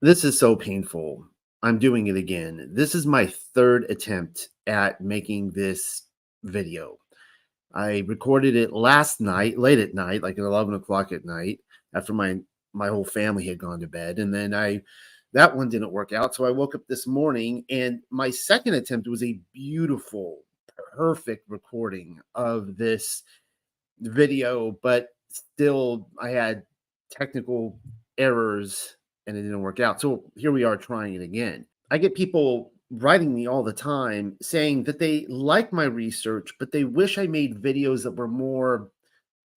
This is so painful. I'm doing it again. This is my third attempt at making this video. I recorded it last night, late at night, like at 11 o'clock at night, after my whole family had gone to bed. And then I that one didn't work out. So I woke up this morning and my second attempt was a beautiful, perfect recording of this video, but still I had technical errors and it didn't work out. So here we are trying it again. I get people writing me all the time saying that they like my research, but they wish I made videos that were more,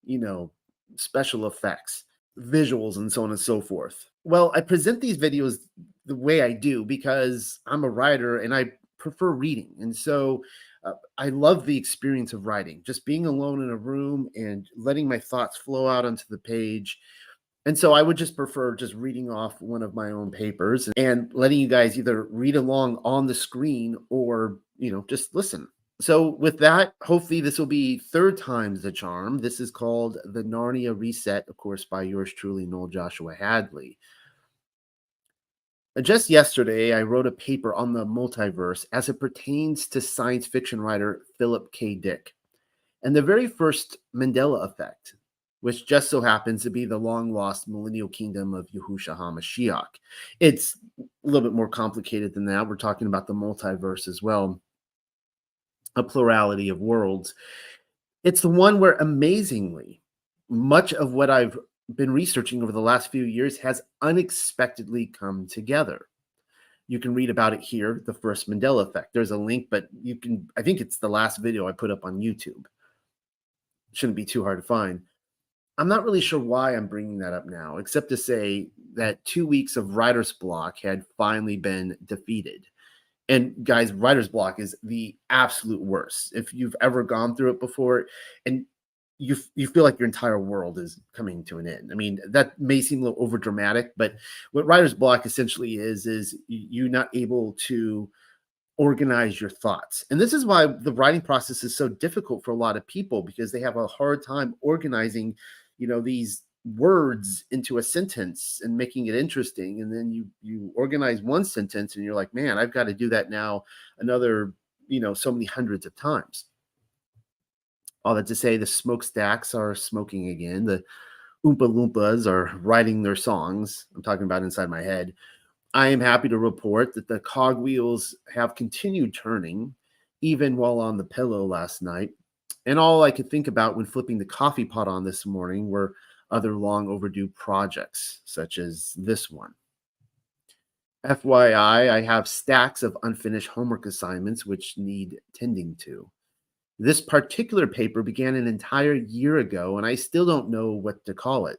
you know, special effects, visuals, and so on and so forth. Well, I present these videos the way I do because I'm a writer and I prefer reading. And so I love the experience of writing, just being alone in a room and letting my thoughts flow out onto the page. And so I would just prefer just reading off one of my own papers and letting you guys either read along on the screen or, just listen. So with that, hopefully this will be third time's the charm. This is called the Narnia Reset, of course, by yours truly, Noel Joshua Hadley. Just yesterday, I wrote a paper on the multiverse as it pertains to science fiction writer Philip K. Dick and the very first Mandela effect, which just so happens to be the long lost millennial kingdom of Yahushua HaMashiach. It's a little bit more complicated than that. We're talking about the multiverse as well, a plurality of worlds. It's the one where amazingly much of what I've been researching over the last few years has unexpectedly come together. You can read about it here, the first Mandela effect. There's a link, but I think it's the last video I put up on YouTube. Shouldn't be too hard to find. I'm not really sure why I'm bringing that up now, except to say that 2 weeks of writer's block had finally been defeated. And guys, writer's block is the absolute worst. If you've ever gone through it before and you feel like your entire world is coming to an end. I mean, that may seem a little over dramatic, but what writer's block essentially is you're not able to organize your thoughts. And this is why the writing process is so difficult for a lot of people because they have a hard time organizing, these words into a sentence and making it interesting. And then you organize one sentence and you're like, man, I've got to do that now another, so many hundreds of times. All that to say, the smokestacks are smoking again. The Oompa Loompas are writing their songs. I'm talking about inside my head. I am happy to report that the cogwheels have continued turning, even while on the pillow last night. And all I could think about when flipping the coffee pot on this morning were other long overdue projects, such as this one. FYI, I have stacks of unfinished homework assignments which need tending to. This particular paper began an entire year ago, and I still don't know what to call it.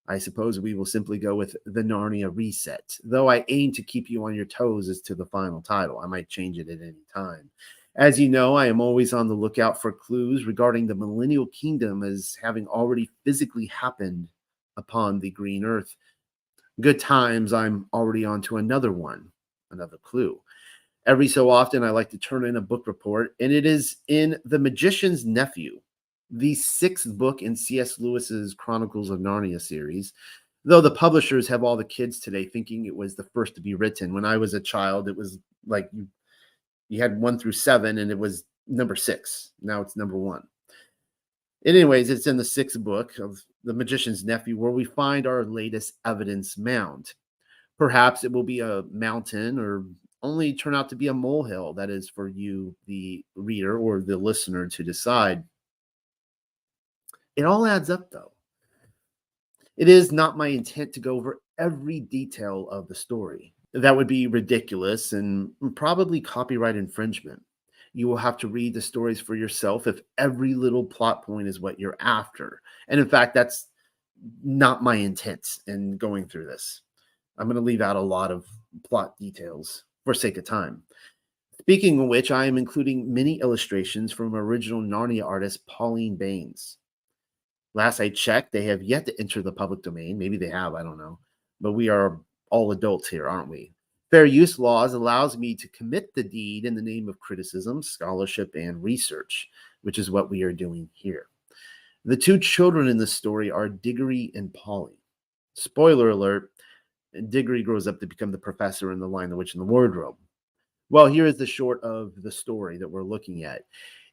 I suppose we will simply go with the Narnia Reset, though I aim to keep you on your toes as to the final title. I might change it at any time. As you know, I am always on the lookout for clues regarding the Millennial Kingdom as having already physically happened upon the green earth. Good times, I'm already on to another one, another clue. Every so often, I like to turn in a book report, and it is in The Magician's Nephew, the sixth book in C.S. Lewis's Chronicles of Narnia series, though the publishers have all the kids today thinking it was the first to be written. When I was a child, it was like you had 1 through 7, and it was number 6. Now it's number 1. Anyways, it's in the sixth book of The Magician's Nephew where we find our latest evidence mound. Perhaps it will be a mountain or only turn out to be a molehill. That is for you, the reader or the listener, to decide. It all adds up, though. It is not my intent to go over every detail of the story. That would be ridiculous and probably copyright infringement. You will have to read the stories for yourself if every little plot point is what you're after. And in fact, that's not my intent in going through this. I'm going to leave out a lot of plot details for sake of time. Speaking of which, I am including many illustrations from original Narnia artist Pauline Baines. Last I checked, they have yet to enter the public domain. Maybe they have, I don't know. But we are all adults here, aren't we? Fair use laws allows me to commit the deed in the name of criticism, scholarship, and research, which is what we are doing here. The two children in this story are Diggory and Polly. Spoiler alert, And Diggory grows up to become the professor in The Lion, the Witch, and the Wardrobe. Well, here is the short of the story that we're looking at.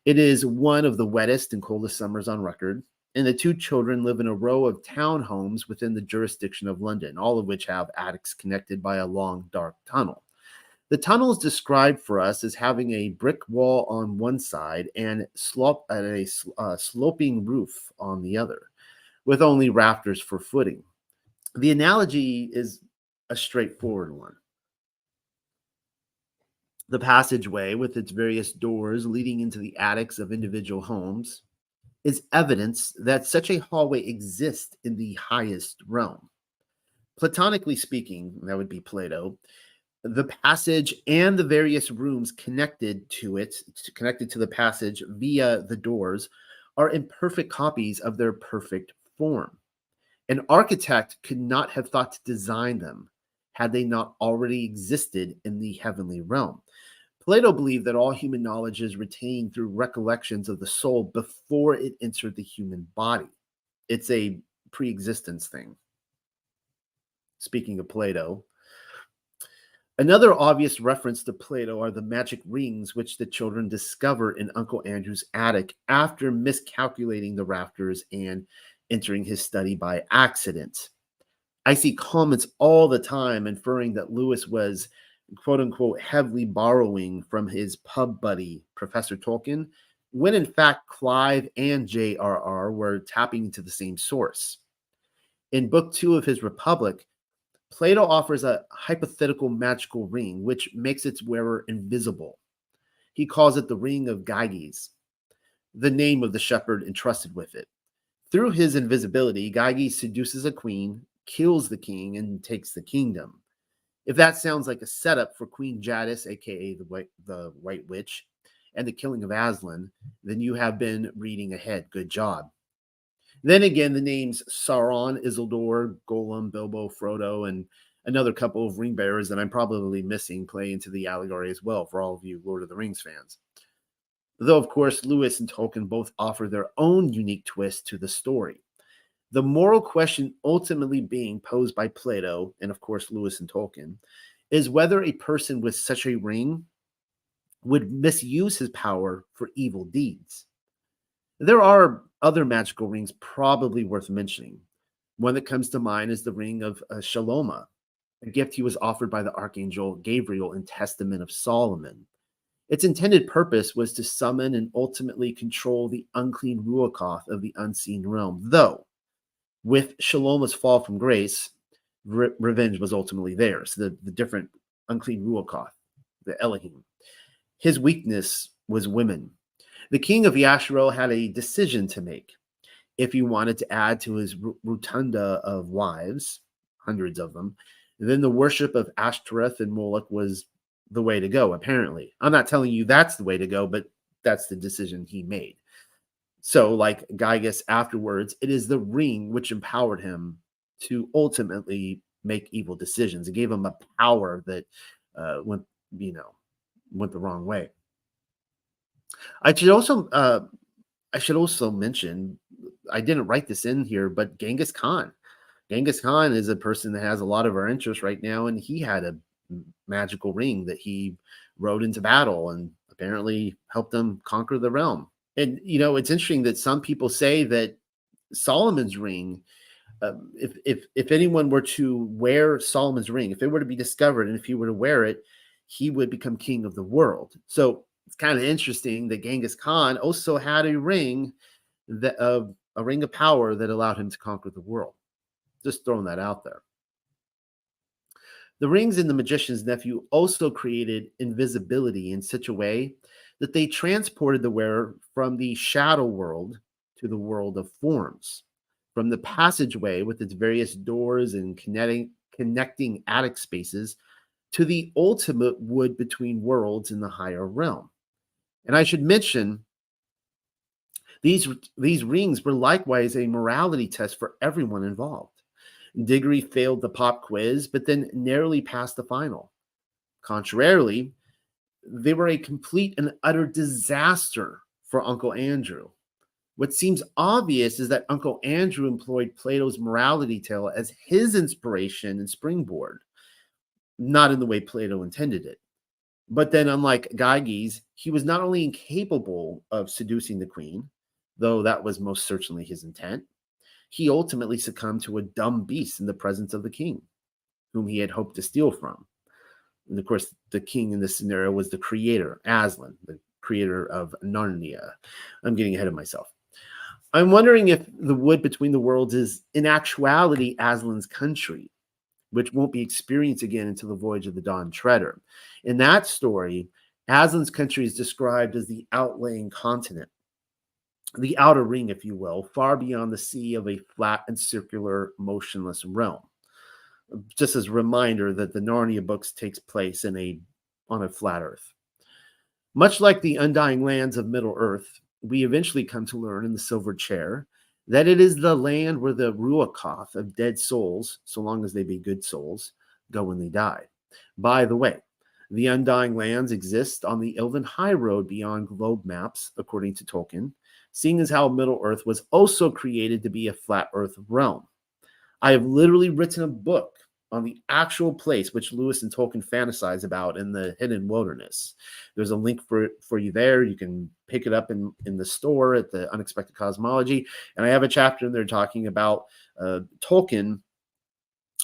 It is one of the wettest and coldest summers on record, and the two children live in a row of townhomes within the jurisdiction of London, all of which have attics connected by a long, dark tunnel. The tunnel is described for us as having a brick wall on one side and sloping roof on the other, with only rafters for footing. The analogy is a straightforward one. The passageway, with its various doors leading into the attics of individual homes, is evidence that such a hallway exists in the highest realm. Platonically speaking, that would be Plato, the passage and the various rooms connected to the passage via the doors, are imperfect copies of their perfect form. An architect could not have thought to design them had they not already existed in the heavenly realm. Plato believed that all human knowledge is retained through recollections of the soul before it entered the human body. It's a pre-existence thing. Speaking of Plato, another obvious reference to Plato are the magic rings which the children discover in Uncle Andrew's attic after miscalculating the rafters and entering his study by accident. I see comments all the time inferring that Lewis was, quote unquote, heavily borrowing from his pub buddy, Professor Tolkien, when in fact Clive and J.R.R. were tapping into the same source. In Book 2 of his Republic, Plato offers a hypothetical magical ring which makes its wearer invisible. He calls it the Ring of Gyges, the name of the shepherd entrusted with it. Through his invisibility, Gyges seduces a queen, kills the king, and takes the kingdom. If that sounds like a setup for Queen Jadis, aka the White Witch, and the killing of Aslan, then you have been reading ahead. Good job. Then again, the names Sauron, Isildur, Gollum, Bilbo, Frodo, and another couple of ring bearers that I'm probably missing play into the allegory as well for all of you Lord of the Rings fans. Though, of course, Lewis and Tolkien both offer their own unique twist to the story. The moral question ultimately being posed by Plato, and of course Lewis and Tolkien, is whether a person with such a ring would misuse his power for evil deeds. There are other magical rings probably worth mentioning. One that comes to mind is the ring of Shaloma, a gift he was offered by the archangel Gabriel in Testament of Solomon. Its intended purpose was to summon and ultimately control the unclean Ruachoth of the unseen realm, though with Shaloma's fall from grace, revenge was ultimately theirs, the different unclean Ruachoth, the Elohim. His weakness was women. The king of Yashiro had a decision to make. If he wanted to add to his rotunda of wives, hundreds of them, then the worship of Ashtoreth and Moloch was the way to go, apparently. I'm not telling you that's the way to go, but that's the decision he made. So, like Gyges afterwards, it is the ring which empowered him to ultimately make evil decisions. It gave him a power that went the wrong way. I should also mention, I didn't write this in here, but Genghis Khan. Genghis Khan is a person that has a lot of our interest right now, and he had a magical ring that he rode into battle and apparently helped them conquer the realm. And it's interesting that some people say that Solomon's ring, if anyone were to wear Solomon's ring, if it were to be discovered and if he were to wear it, he would become king of the world. So it's kind of interesting that Genghis Khan also had a ring a ring of power that allowed him to conquer the world. Just throwing that out there. The rings in the magician's nephew also created invisibility in such a way that they transported the wearer from the shadow world to the world of forms, from the passageway with its various doors and connecting attic spaces to the ultimate wood between worlds in the higher realm. And I should mention, these rings were likewise a morality test for everyone involved. Diggory failed the pop quiz, but then narrowly passed the final. Contrarily, they were a complete and utter disaster for Uncle Andrew. What seems obvious is that Uncle Andrew employed Plato's morality tale as his inspiration and springboard, not in the way Plato intended it. But then, unlike Gyges, he was not only incapable of seducing the queen, though that was most certainly his intent, he ultimately succumbed to a dumb beast in the presence of the king, whom he had hoped to steal from. And of course, the king in this scenario was the creator, Aslan, the creator of Narnia. I'm getting ahead of myself. I'm wondering if the wood between the worlds is in actuality Aslan's country, which won't be experienced again until the voyage of the Dawn Treader. In that story, Aslan's country is described as the outlying continent, the outer ring, if you will, far beyond the sea of a flat and circular, motionless realm. Just as a reminder that the Narnia books takes place on a flat Earth. Much like the undying lands of Middle Earth, we eventually come to learn in the Silver Chair that it is the land where the ruachoth of dead souls, so long as they be good souls, go when they die. By the way, the undying lands exist on the Elven High Road beyond globe maps, according to Tolkien, seeing as how Middle Earth was also created to be a flat Earth realm. I have literally written a book on the actual place which Lewis and Tolkien fantasize about in the Hidden Wilderness. There's a link for you there. You can pick it up in the store at the Unexpected Cosmology. And I have a chapter in there talking about Tolkien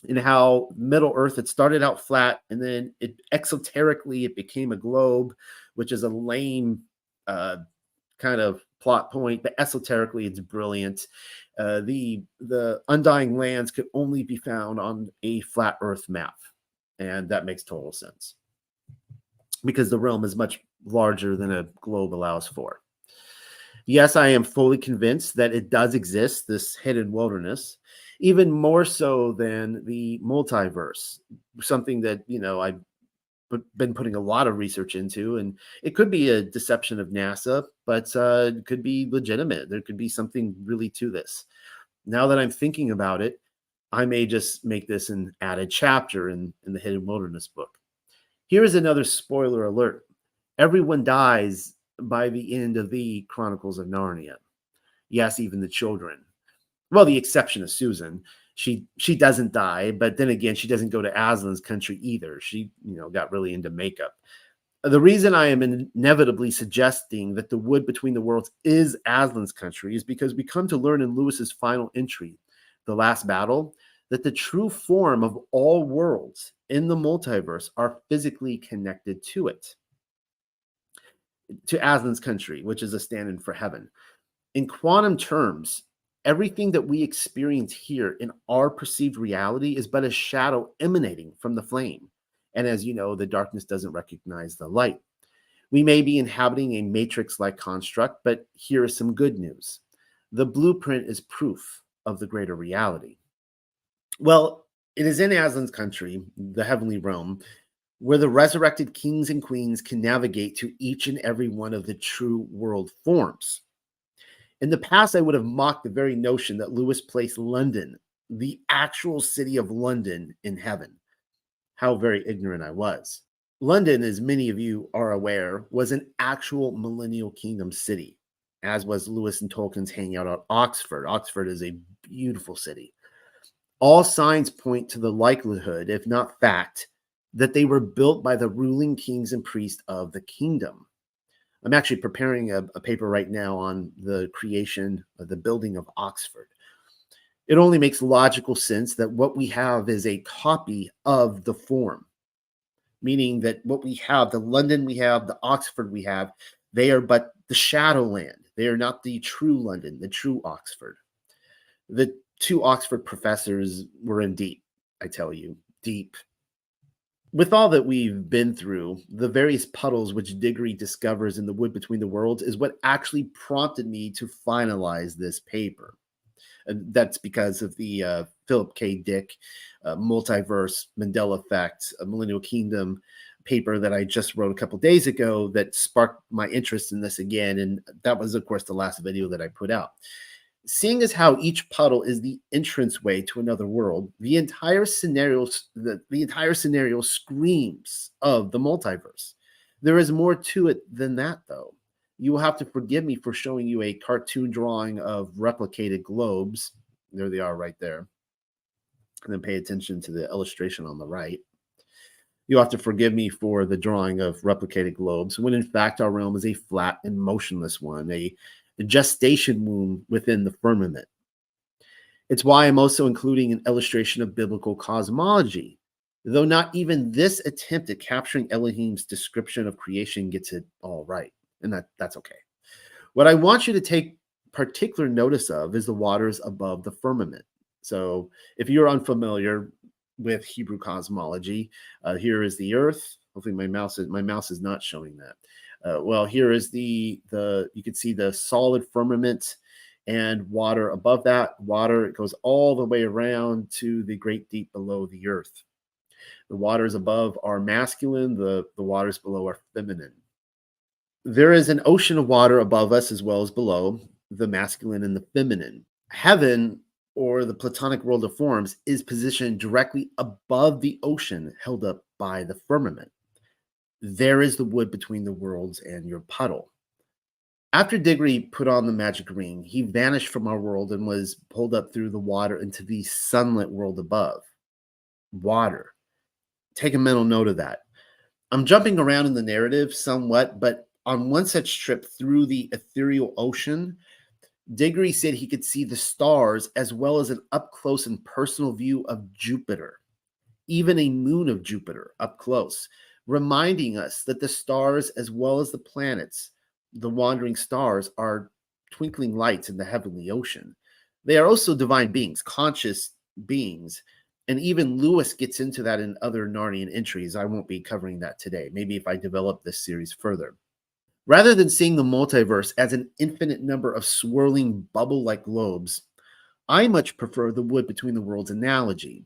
and how Middle Earth had started out flat, and then exoterically it became a globe, which is a lame kind of plot point, but esoterically it's brilliant. The undying lands could only be found on a flat Earth map, and that makes total sense because the realm is much larger than a globe allows for. Yes, I am fully convinced that it does exist, this hidden wilderness, even more so than the multiverse, something that I've been putting a lot of research into, and it could be a deception of NASA, but it could be legitimate. There could be something really to this. Now that I'm thinking about it, I may just make this an added chapter in the Hidden Wilderness book. Here is another spoiler alert. Everyone dies by the end of the Chronicles of Narnia. Yes, even the children. Well, the exception of Susan. She doesn't die, but then again, she doesn't go to Aslan's country either. She, got really into makeup. The reason I am inevitably suggesting that the wood between the worlds is Aslan's country is because we come to learn in Lewis's final entry, The Last Battle, that the true form of all worlds in the multiverse are physically connected to it, to Aslan's country, which is a stand-in for heaven. In quantum terms, everything that we experience here in our perceived reality is but a shadow emanating from the flame. And as you know, the darkness doesn't recognize the light. We may be inhabiting a matrix-like construct, but here is some good news. The blueprint is proof of the greater reality. Well, it is in Aslan's country, the heavenly realm, where the resurrected kings and queens can navigate to each and every one of the true world forms. In the past, I would have mocked the very notion that Lewis placed London, the actual city of London, in heaven. How very ignorant I was. London, as many of you are aware, was an actual millennial kingdom city, as was Lewis and Tolkien's hangout at Oxford. Oxford is a beautiful city. All signs point to the likelihood, if not fact, that they were built by the ruling kings and priests of the kingdom. I'm actually preparing a paper right now on the creation of the building of Oxford. It only makes logical sense that what we have is a copy of the form, meaning that what we have, the London we have, the Oxford we have, they are but the shadowland. They are not the true London, the true Oxford. The two Oxford professors were in deep, I tell you, deep. With all that we've been through, the various puddles which Diggory discovers in the wood between the worlds is what actually prompted me to finalize this paper. And that's because of the Philip K. Dick Multiverse, Mandela Effect, Millennial Kingdom paper that I just wrote a couple days ago that sparked my interest in this again. And that was, of course, the last video that I put out. Seeing as how each puddle is the entranceway to another world, the entire scenario screams of the multiverse. There is more to it than that, though. You will have to forgive me for showing you a cartoon drawing of replicated globes. There they are right there. And then pay attention to the illustration on the right. You'll have to forgive me for the drawing of replicated globes, when in fact our realm is a flat and motionless one, a gestation womb within the firmament. It's why I'm also including an illustration of biblical cosmology, though not even this attempt at capturing Elohim's description of creation gets it all right, and that's okay. What I want you to take particular notice of is the waters above the firmament. So, if you're unfamiliar with Hebrew cosmology, here is the Earth. Hopefully, my mouse is not showing that. Well, here is the you can see the solid firmament and water above that. Water, it goes all the way around to the great deep below the Earth. The waters above are masculine. The waters below are feminine. There is an ocean of water above us as well as below, the masculine and the feminine. Heaven, or the Platonic world of forms, is positioned directly above the ocean held up by the firmament. There is the wood between the worlds and your puddle. After Diggory put on the magic ring, he vanished from our world and was pulled up through the water into the sunlit world above. Water. Take a mental note of that. I'm jumping around in the narrative somewhat, but on one such trip through the ethereal ocean, Diggory said he could see the stars as well as an up close and personal view of Jupiter, even a moon of Jupiter up close, reminding us that the stars as well as the planets, the wandering stars, are twinkling lights in the heavenly ocean. They are also divine beings, conscious beings. And even Lewis gets into that in other Narnian entries. I won't be covering that today. Maybe if I develop this series further. Rather than seeing the multiverse as an infinite number of swirling bubble-like globes, I much prefer the wood between the worlds analogy.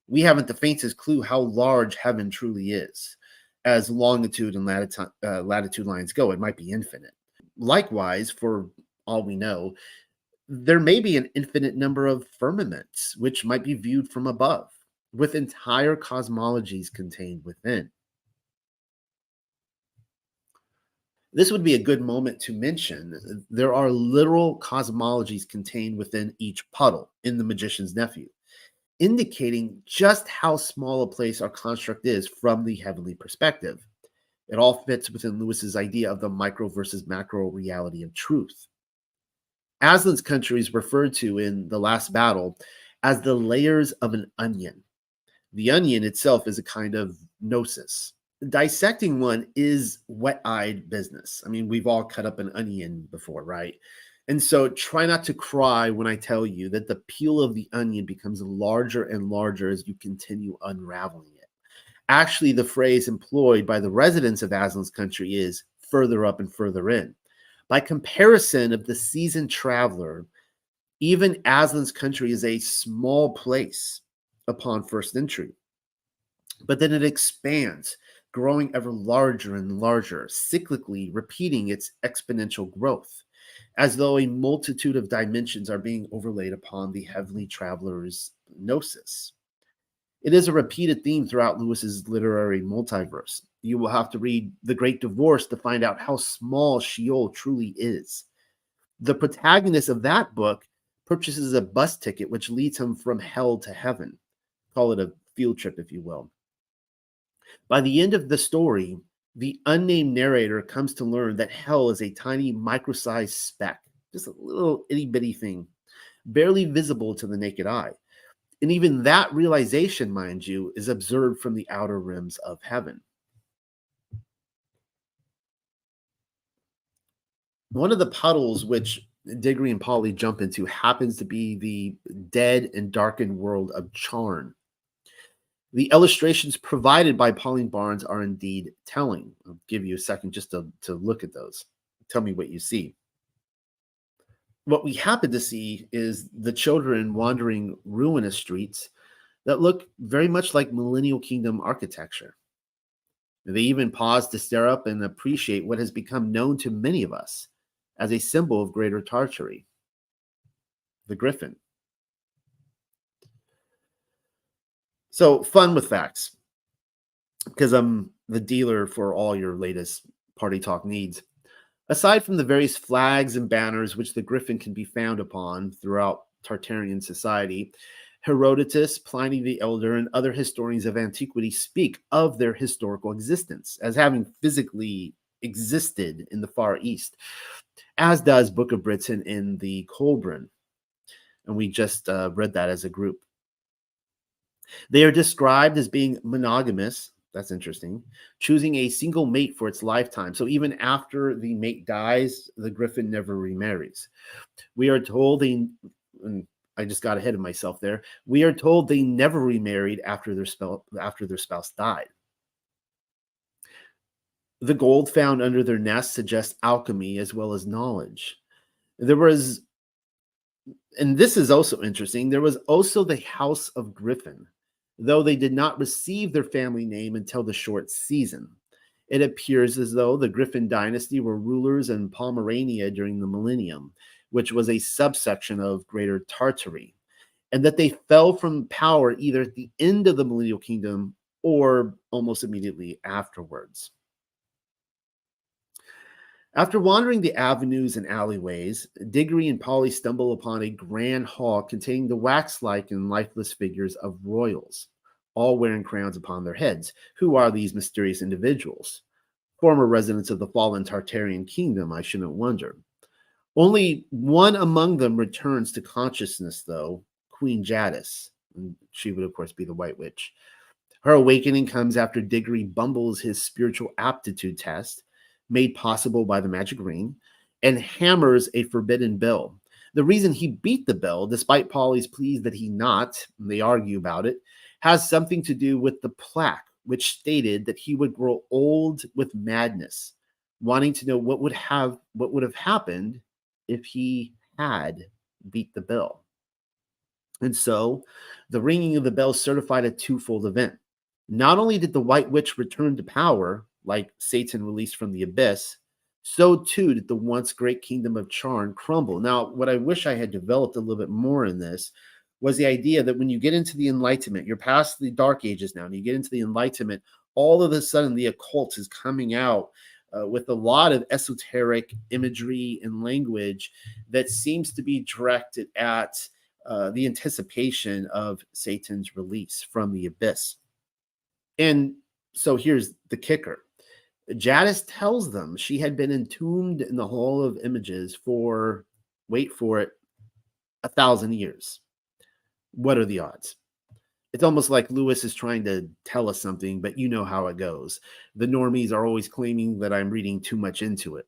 We haven't the faintest clue how large heaven truly is. As longitude and latitude lines go, it might be infinite. Likewise, for all we know, there may be an infinite number of firmaments, which might be viewed from above, with entire cosmologies contained within. This would be a good moment to mention there are literal cosmologies contained within each puddle in The Magician's Nephew, indicating just how small a place our construct is from the heavenly perspective. It all fits within Lewis's idea of the micro versus macro reality of truth. Aslan's country is referred to in The Last Battle as the layers of an onion. The onion itself is a kind of gnosis. Dissecting one is wet-eyed business. I mean, we've all cut up an onion before, right? And so try not to cry when I tell you that the peel of the onion becomes larger and larger as you continue unraveling it. Actually, the phrase employed by the residents of Aslan's country is further up and further in. By comparison of the seasoned traveler, even Aslan's country is a small place upon first entry. But then it expands, growing ever larger and larger, cyclically repeating its exponential growth, as though a multitude of dimensions are being overlaid upon the heavenly traveler's gnosis. It is a repeated theme throughout Lewis's literary multiverse. You will have to read The Great Divorce to find out how small Sheol truly is. The protagonist of that book purchases a bus ticket which leads him from hell to heaven. Call it a field trip, if you will. By the end of the story, the unnamed narrator comes to learn that hell is a tiny micro-sized speck, just a little itty-bitty thing, barely visible to the naked eye. And even that realization, mind you, is observed from the outer rims of heaven. One of the puddles which Diggory and Polly jump into happens to be the dead and darkened world of Charn. The illustrations provided by Pauline Barnes are indeed telling. I'll give you a second just to look at those. Tell me what you see. What we happen to see is the children wandering ruinous streets that look very much like Millennial Kingdom architecture. They even pause to stare up and appreciate what has become known to many of us as a symbol of greater Tartary, the griffin. So, fun with facts, because I'm the dealer for all your latest party talk needs. Aside from the various flags and banners which the griffin can be found upon throughout Tartarian society, Herodotus, Pliny the Elder, and other historians of antiquity speak of their historical existence as having physically existed in the Far East, as does Book of Britain in the Colburn. And we just read that as a group. They are described as being monogamous. That's interesting. Choosing a single mate for its lifetime. So even after the mate dies, the griffin never remarries. We are told they, and I just got ahead of myself there. We are told they never remarried after their spouse died. The gold found under their nest suggests alchemy as well as knowledge. There was, and this is also interesting, there was also the House of Griffin, though they did not receive their family name until the short season. It appears as though the Griffin dynasty were rulers in Pomerania during the millennium, which was a subsection of Greater Tartary, and that they fell from power either at the end of the millennial kingdom or almost immediately afterwards. After wandering the avenues and alleyways, Diggory and Polly stumble upon a grand hall containing the wax-like and lifeless figures of royals, all wearing crowns upon their heads. Who are these mysterious individuals? Former residents of the fallen Tartarian kingdom, I shouldn't wonder. Only one among them returns to consciousness, though, Queen Jadis. And she would, of course, be the White Witch. Her awakening comes after Diggory bumbles his spiritual aptitude test, made possible by the magic ring, and hammers a forbidden bell. The reason he beat the bell, despite Polly's pleas that he not, and they argue about it, has something to do with the plaque, which stated that he would grow old with madness, wanting to know what would have happened if he had beat the bell. And so the ringing of the bell certified a twofold event. Not only did the White Witch return to power, like Satan released from the abyss, so too did the once great kingdom of Charn crumble. Now, what I wish I had developed a little bit more in this was the idea that when you get into the Enlightenment, you're past the Dark Ages now, and you get into the Enlightenment, all of a sudden the occult is coming out with a lot of esoteric imagery and language that seems to be directed at the anticipation of Satan's release from the abyss. And so here's the kicker. Jadis tells them she had been entombed in the Hall of Images for, wait for it, 1,000 years. What are the odds? It's almost like Lewis is trying to tell us something, but you know how it goes. The normies are always claiming that I'm reading too much into it.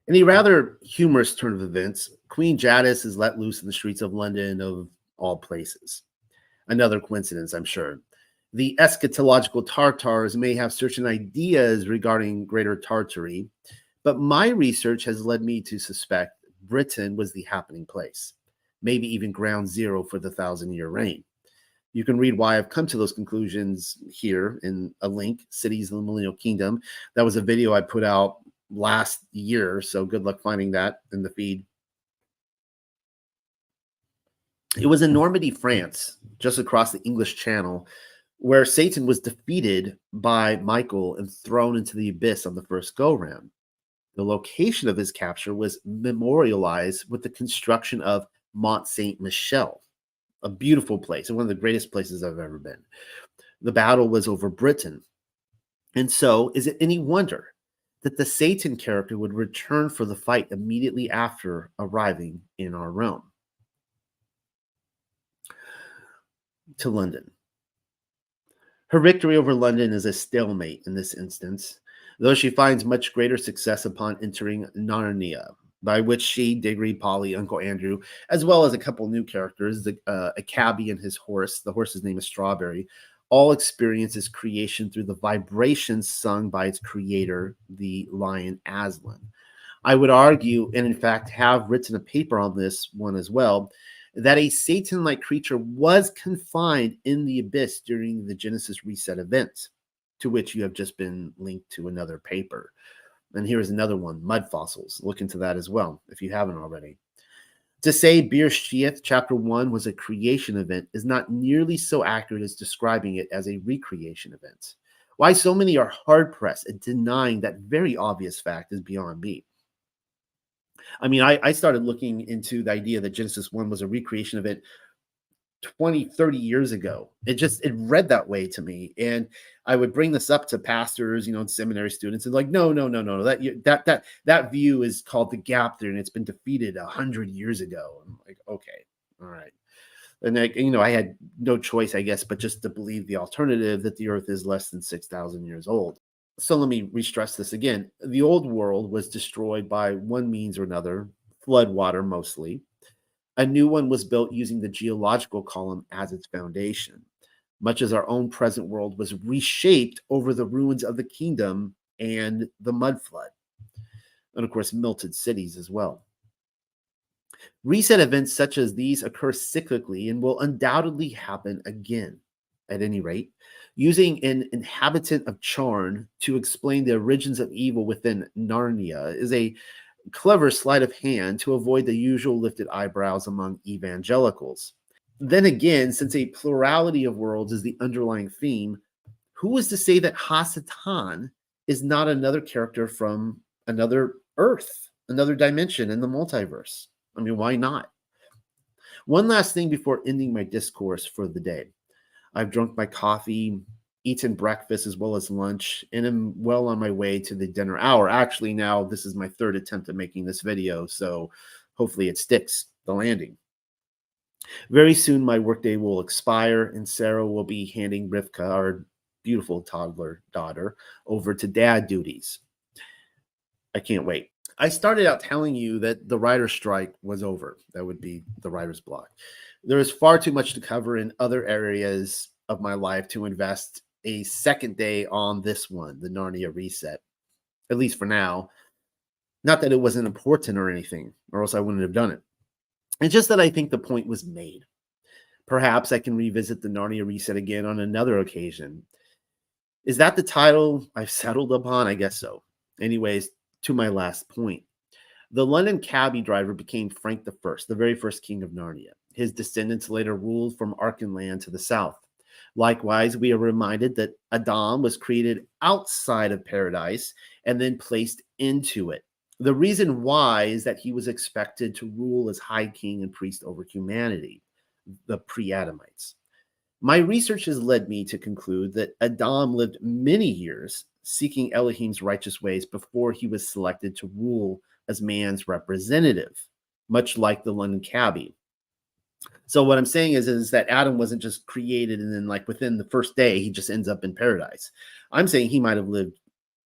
In a rather humorous turn of events, Queen Jadis is let loose in the streets of London, of all places. Another coincidence, I'm sure. The eschatological Tartars may have certain ideas regarding Greater Tartary, but my research has led me to suspect Britain was the happening place, maybe even ground zero for the 1,000-year reign. You can read why I've come to those conclusions here in a link, Cities of the Millennial Kingdom. That was a video I put out last year, so good luck finding that in the feed. It was in Normandy, France, just across the English Channel, where Satan was defeated by Michael and thrown into the abyss on the first go-round. The location of his capture was memorialized with the construction of Mont Saint-Michel, a beautiful place and one of the greatest places I've ever been. The battle was over Britain. And so, is it any wonder that the Satan character would return for the fight immediately after arriving in our realm? To London. Her victory over London is a stalemate in this instance, though she finds much greater success upon entering Narnia, by which she, Diggory, Polly, Uncle Andrew, as well as a couple new characters, a cabbie and his horse, the horse's name is Strawberry, all experience its creation through the vibrations sung by its creator, the lion Aslan. I would argue, and in fact have written a paper on this one as well, that a Satan-like creature was confined in the abyss during the Genesis reset event, to which you have just been linked to another paper. And here is another one, Mud Fossils. Look into that as well, if you haven't already. To say Bir Sheath chapter 1 was a creation event is not nearly so accurate as describing it as a recreation event. Why so many are hard pressed at denying that very obvious fact is beyond me. I mean, I started looking into the idea that Genesis 1 was a recreation event 20, 30 years ago. It read that way to me. And I would bring this up to pastors, and seminary students, and like, no, no, no, no, that view is called the gap theory, and it's been defeated 100 years ago. I'm like, okay, all right. And I had no choice, I guess, but just to believe the alternative that the earth is less than 6,000 years old. So let me re-stress this again. The old world was destroyed by one means or another, flood water mostly. A new one was built using the geological column as its foundation, much as our own present world was reshaped over the ruins of the kingdom and the mud flood, and of course, melted cities as well. Reset events such as these occur cyclically and will undoubtedly happen again. At any rate, using an inhabitant of Charn to explain the origins of evil within Narnia is a clever sleight of hand to avoid the usual lifted eyebrows among evangelicals. Then again, since a plurality of worlds is the underlying theme, who is to say that Hasatan is not another character from another Earth, another dimension in the multiverse? I mean, why not? One last thing before ending my discourse for the day. I've drunk my coffee, eaten breakfast as well as lunch, and am well on my way to the dinner hour. Actually, now this is my third attempt at making this video, so hopefully it sticks, the landing. Very soon, my workday will expire, and Sarah will be handing Rivka, our beautiful toddler daughter, over to dad duties. I can't wait. I started out telling you that the writer's strike was over. That would be the writer's block. There is far too much to cover in other areas of my life to invest a second day on this one, the Narnia reset, at least for now. Not that it wasn't important or anything, or else I wouldn't have done it. It's just that I think the point was made. Perhaps I can revisit the Narnia reset again on another occasion. Is that the title I've settled upon? I guess so. Anyways, to my last point. The London cabbie driver became Frank the very first king of Narnia. His descendants later ruled from Archenland to the south. Likewise, we are reminded that Adam was created outside of paradise and then placed into it. The reason why is that he was expected to rule as high king and priest over humanity, the pre-Adamites. My research has led me to conclude that Adam lived many years seeking Elohim's righteous ways before he was selected to rule as man's representative, much like the London cabbie. So what I'm saying is that Adam wasn't just created and then like within the first day he just ends up in paradise. I'm saying he might have lived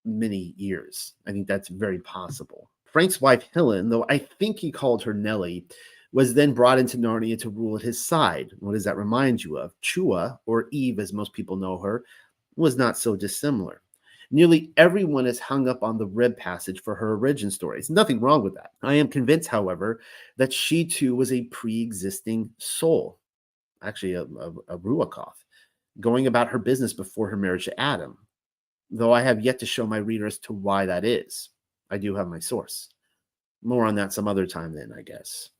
many years. I think that's very possible. Frank's wife Helen, though I think he called her Nellie, was then brought into Narnia to rule at his side. What does that remind you of? Chua, or Eve as most people know her, was not so dissimilar. Nearly everyone is hung up on the rib passage for her origin stories. Nothing wrong with that. I am convinced, however, that she too was a pre-existing soul, actually a Ruakoth, going about her business before her marriage to Adam, though I have yet to show my reader as to why that is. I do have my source. More on that some other time then, I guess.